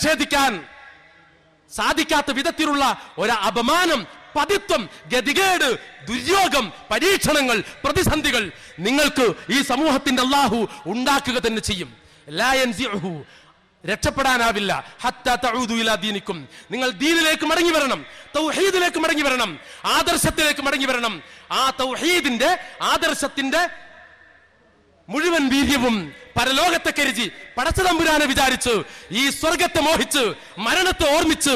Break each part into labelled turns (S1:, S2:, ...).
S1: നിഷേധിക്കാൻ സാധിക്കാത്ത വിധത്തിലുള്ള ഒരു അപമാനം, പതിത്വം, ഗതികേട്, ദുര്യോഗം, പരീക്ഷണങ്ങൾ, പ്രതിസന്ധികൾ നിങ്ങൾക്ക് ഈ സമൂഹത്തിന്റെ അല്ലാഹു ഉണ്ടാക്കുക തന്നെ ചെയ്യും. ലാ യൻസിഉഹു, രക്ഷപ്പെടാനാവില്ല. ഹത്താ തഊദു ഇലാ ദീനിക്കും, നിങ്ങൾ ദീനിലേക്ക് മടങ്ങി വരണം, തൗഹീദിലേക്ക് മടങ്ങി വരണം, ആദർശത്തിലേക്ക് മടങ്ങി വരണം. ആ തൗഹീദിന്റെ ആദർശത്തിന്റെ മുഴുവൻ വീര്യവും പരലോകത്തെ കരുതി പടച്ചതമ്പുരാനെ വിചാരിച്ച് ഈ സ്വർഗത്തെ മോഹിച്ച് മരണത്തെ ഓർമ്മിച്ച്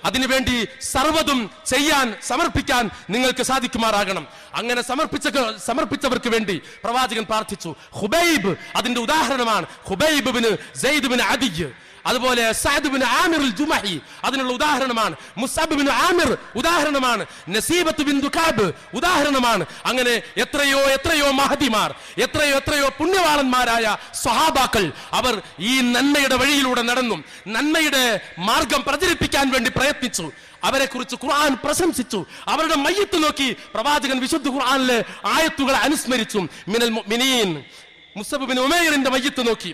S1: അതിനുവേണ്ടി സർവ്വതും ചെയ്യാൻ സമർപ്പിക്കാൻ നിങ്ങൾക്ക് സാധിക്കുമാറാകണം. അങ്ങനെ സമർപ്പിച്ചവർക്ക് വേണ്ടി പ്രവാചകൻ പ്രാർത്ഥിച്ചു. ഖുബൈബ് അതിന്റെ ഉദാഹരണമാണ്. ഖുബൈബ് ബിൻ സയ്യിദ് ബിൻ അദിയ്, അതുപോലെ സഅദ് ബിൻ ആമിർ അൽ ജുമഹി അതിനുള്ള ഉദാഹരണമാണ്. മുസ്അബ് ബിൻ ആമിർ ഉദാഹരണമാണ്. നസീബത്ത് ബിന്തു കഅബ് ഉദാഹരണമാണ്. അങ്ങനെ എത്രയോ മഹദിമാർ, എത്രയോ പുണ്യവാളന്മാരായ സ്വഹാബാക്കൾ അവർ ഈ നന്മയുടെ വഴിയിലൂടെ നടന്നു, നന്മയുടെ മാർഗം പ്രചരിപ്പിക്കാൻ വേണ്ടി പ്രയത്നിച്ചു. അവരെ കുറിച്ച് ഖുർആൻ പ്രശംസിച്ചു. അവരുടെ മയ്യത്ത് നോക്കി പ്രവാചകൻ വിശുദ്ധ ഖുർആനിലെ ആയത്തുകൾ അനുസ്മരിച്ചു. മിനൽ മുഅ്മിനീൻ, മുസ്അബ് ബിൻ ഉമൈറിന്റെ മയ്യത്ത് നോക്കി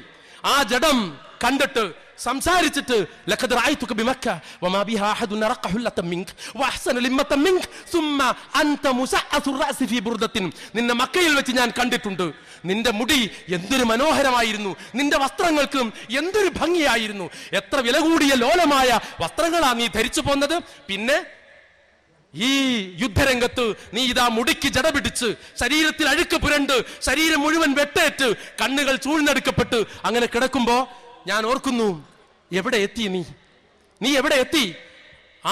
S1: ആ ജഡം കണ്ടിട്ട് സംസാരിച്ചിട്ട് ലഖദ് റഅയ്തുക ബിമക്ക വമാ ബിഹാ അഹദുൻ റഖ ഹുല്ലത മിൻക വഅഹ്സന ലിമ്മത മിൻക സുമ്മ അൻത മുസഅ്അസു റഅസി ഫീ ബുർദത്തിൻ, നിന്നെ മക്കയിൽ വെച്ച് ഞാൻ കണ്ടിട്ടുണ്ട്. നിന്റെ മുടി എന്തൊരു മനോഹരമായിരുന്നു, നിന്റെ വസ്ത്രങ്ങൾക്കും എന്തൊരു ഭംഗിയായിരുന്നു, എത്ര വില കൂടിയ ലോലമായ വസ്ത്രങ്ങളാ നീ ധരിച്ചു പോന്നത്. പിന്നെ ഈ യുദ്ധരംഗത്ത് നീ ഇതാ മുടിക്ക് ജട പിടിച്ച് ശരീരത്തിൽ അഴുക്ക് പുരണ്ട് ശരീരം മുഴുവൻ വെട്ടേറ്റ് കണ്ണുകൾ ചൂഴ്ന്നെടുക്കപ്പെട്ട് അങ്ങനെ കിടക്കുമ്പോ ഞാൻ ഓർക്കുന്നു, എവിടെ എത്തി നീ എവിടെ എത്തി?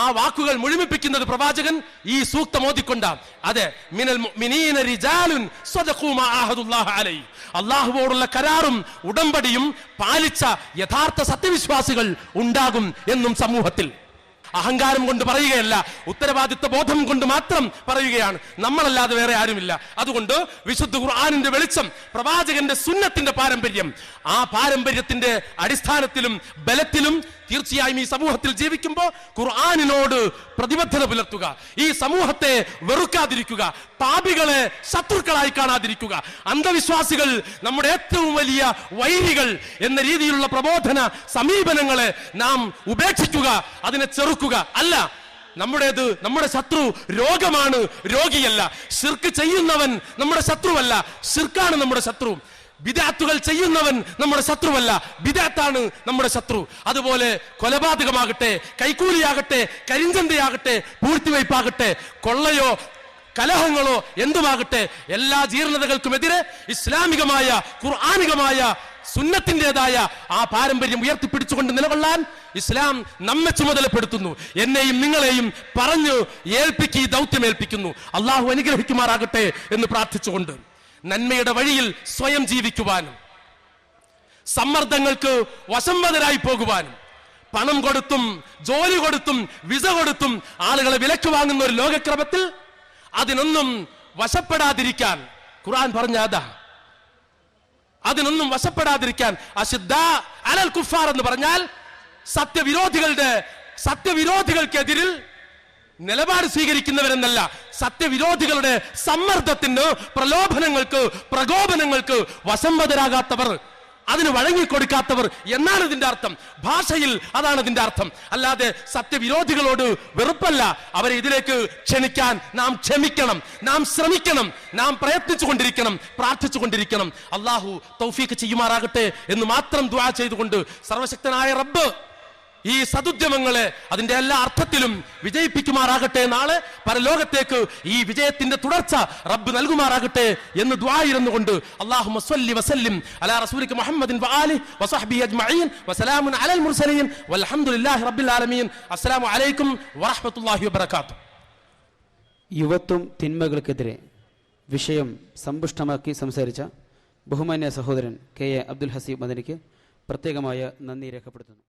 S1: ആ വാക്കുകൾ മുഴുമിപ്പിക്കുന്നത് പ്രവാചകൻ ഈ സൂക്തം ഓതിക്കൊണ്ടാണ്. അതെ, മിനൽ മുഅ്മിനീന റിജാലുൻ സ്വദഖൂ മാ അഹദുല്ലാഹി അലൈഹി, അല്ലാഹുവോടുള്ള കരാറും ഉടമ്പടിയും പാലിച്ച യഥാർത്ഥ സത്യവിശ്വാസികൾ ഉണ്ടാകും എന്നും സമൂഹത്തിൽ. അഹങ്കാരം കൊണ്ട് പറയുകയല്ല, ഉത്തരവാദിത്വ ബോധം കൊണ്ട് മാത്രം പറയുകയാണ്. നമ്മളല്ലാതെ വേറെ ആരുമില്ല. അതുകൊണ്ട് വിശുദ്ധ ഖുർആനിന്റെ വെളിച്ചം, പ്രവാചകന്റെ സുന്നത്തിന്റെ പാരമ്പര്യം, ആ പാരമ്പര്യത്തിന്റെ അടിസ്ഥാനത്തിലും ബലത്തിലും തീർച്ചയായും ഈ സമൂഹത്തിൽ ജീവിക്കുമ്പോൾ ഖുർആനിനോട് പ്രതിബദ്ധത പുലർത്തുക, ഈ സമൂഹത്തെ വെറുക്കാതിരിക്കുക, പാപികളെ ശത്രുക്കളായി കാണാതിരിക്കുക, അന്ധവിശ്വാസികൾ നമ്മുടെ ഏറ്റവും വലിയ വൈരികൾ എന്ന രീതിയിലുള്ള പ്രബോധന സമീപനങ്ങളെ നാം ഉപേക്ഷിക്കുക, അതിനെ ചെറുക്കുക. അല്ല, നമ്മുടെ ശത്രു രോഗമാണ്, രോഗിയല്ല. ശിർക്ക് ചെയ്യുന്നവൻ നമ്മുടെ ശത്രുവല്ല, ശിർക്കാണ് നമ്മുടെ ശത്രു. ബിദഅത്തുകൾ ചെയ്യുന്നവൻ നമ്മുടെ ശത്രുവല്ല, ബിദഅത്താണ് നമ്മുടെ ശത്രു. അതുപോലെ കൊലപാതകമാകട്ടെ, കൈക്കൂലിയാകട്ടെ, കരിഞ്ചന്തയാകട്ടെ, പൂഴ്ത്തിവയ്പാകട്ടെ, കൊള്ളയോ കലഹങ്ങളോ എന്തുമാകട്ടെ, എല്ലാ ജീർണതകൾക്കുമെതിരെ ഇസ്ലാമികമായ ഖുർആനികമായ സുന്നത്തിൻ്റെതായ ആ പാരമ്പര്യം ഉയർത്തിപ്പിടിച്ചുകൊണ്ട് നിലകൊള്ളാൻ ഇസ്ലാം നമ്മെ ചുമതലപ്പെടുത്തുന്നു. എന്നെയും നിങ്ങളെയും പറഞ്ഞു ഏൽപ്പിക്കി ദൗത്യമേൽപ്പിക്കുന്നു. അള്ളാഹു അനുഗ്രഹിക്കുമാറാകട്ടെ എന്ന് പ്രാർത്ഥിച്ചുകൊണ്ട് നന്മയുടെ വഴിയിൽ സ്വയം ജീവിക്കുവാനും സമ്മർദ്ദങ്ങൾക്ക് വശംവദരായി പോകുവാനും പണം കൊടുത്തും ജോലി കൊടുത്തും വിസ കൊടുത്തും ആളുകളെ വിലക്ക് വാങ്ങുന്ന ഒരു ലോകക്രമത്തിൽ അതിനൊന്നും വശപ്പെടാതിരിക്കാൻ ഖുർആൻ പറഞ്ഞ അതാ. അതിനൊന്നും വശപ്പെടാതിരിക്കാൻ അശിദ്ദാ അലൽ കുഫാർ എന്ന് പറഞ്ഞാൽ സത്യവിരോധികൾക്കെതിരിൽ നിലപാട് സ്വീകരിക്കുന്നവരെന്നല്ല, സത്യവിരോധികളുടെ സമ്മർദ്ദത്തിന്, പ്രലോഭനങ്ങൾക്ക്, പ്രകോപനങ്ങൾക്ക് വശംവദരാകാത്തവർ, അതിന് വഴങ്ങിക്കൊടുക്കാത്തവർ എന്നാണ് ഇതിന്റെ അർത്ഥം. ഭാഷയിൽ അതാണ് ഇതിന്റെ അർത്ഥം. അല്ലാതെ സത്യവിരോധികളോട് വെറുപ്പല്ല. അവരെ ഇതിലേക്ക് ക്ഷണിക്കാൻ നാം ക്ഷമിക്കണം, നാം ശ്രമിക്കണം, നാം പ്രയത്നിച്ചുകൊണ്ടിരിക്കണം, പ്രാർത്ഥിച്ചുകൊണ്ടിരിക്കണം. അള്ളാഹു തൗഫീഖ് ചെയ്യുമാറാകട്ടെ എന്ന് മാത്രം ദുആ ചെയ്തുകൊണ്ട് സർവശക്തനായ റബ്ബ് ഈ സദുദ്യമങ്ങളെ അതിന്റെ എല്ലാ അർത്ഥത്തിലും വിജയിപ്പിക്കുമാറാകട്ടെ. നാളെ പരലോകത്തേക്ക് ഈ വിജയത്തിന്റെ തുടർച്ച റബ്ബ് നൽകുമാറാകട്ടെ എന്ന് ദുആയിരുന്നുകൊണ്ട് അല്ലാഹുമ്മ സ്വല്ലി വസല്ലിം അലാ റസൂലിക മുഹമ്മദിൻ വആലിഹി വസഹ്ബിഹി അജ്മഈൻ വസലാമുൻ അലൽ മുർസലീൻ വൽഹംദുലില്ലാഹി റബ്ബിൽ ആലമീൻ. അസ്സലാമു അലൈക്കും വറഹ്മത്തുള്ളാഹി വബറകാതുഹു.
S2: യുവത്വം തിന്മകൾക്കെതിരെ വിഷയം സമ്പുഷ്ടമാക്കി സംസാരിച്ച ബഹുമാന്യ സഹോദരൻ കെ എ അബ്ദുൽ ഹസീബ് മദനിക്ക് പ്രത്യേകമായ നന്ദി രേഖപ്പെടുത്തുന്നു.